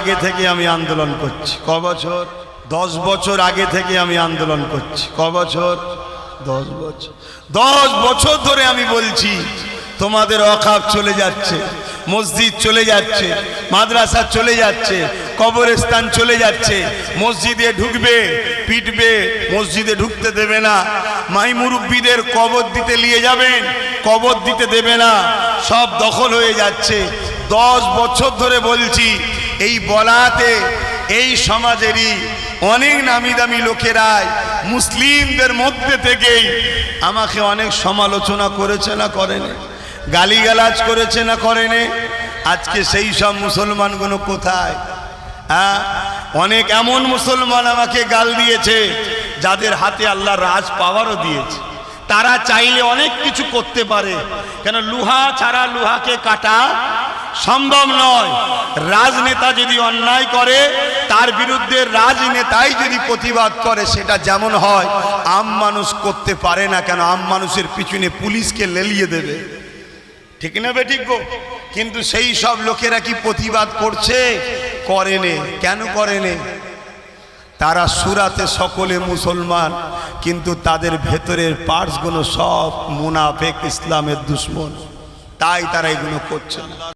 আগে থেকে আমি আন্দোলন করছি। ক বছর? 10 বছর আগে থেকে আমি আন্দোলন করছি। ক বছর? 10 বছর। 10 বছর ধরে আমি বলছি তোমাদের ওয়াকফ চলে যাচ্ছে, মসজিদ চলে যাচ্ছে, মাদ্রাসা চলে যাচ্ছে, কবরস্থান চলে যাচ্ছে। মসজিদে ঢুকবে পিটবে, মসজিদে ঢুকতে দেবে না। মাই মুরব্বীদের কবর দিতে নিয়ে যাবেন, কবর দিতে দেবে না, সব দখল হয়ে যাচ্ছে। 10 বছর ধরে বলছি। এই বলাতে এই সমাজেরই অনেক নামি দামি লোকেরাই মুসলিমদের মধ্যে থেকেই আমাকে অনেক সমালোচনা করেছে না করেনি, গালিগালাজ করেছে না করেনি। আজকে সেই সব মুসলমানগুলো কোথায়? হ্যাঁ, অনেক এমন মুসলমান আমাকে গাল দিয়েছে যাদের হাতে আল্লাহ রাজ পাওয়ারও দিয়েছে। তারা চাইলে অনেক কিছু করতে পারে, কেন লোহা ছাড়া লোহাকে কাটা সম্ভব নয়। রাজনেতা যদি অন্যায় করে তার বিরুদ্ধে রাজনেতাই যদি প্রতিবাদ করে সেটা যেমন হয়, আম মানুষ করতে পারে না। কেন? আম মানুষের পিছনে পুলিশকে লেলিয়ে দেবে, ঠিক না বেঠিক গো? কিন্তু সেই সব লোকেরা কি প্রতিবাদ করছে? করেনি। কেন করেনি? তারা সুরাতে সকলে মুসলমান, কিন্তু তাদের ভেতরের পার্টসগুলো সব মুনাফেক, ইসলামের দুশ্মন, তাই তারা এগুলো করছে না।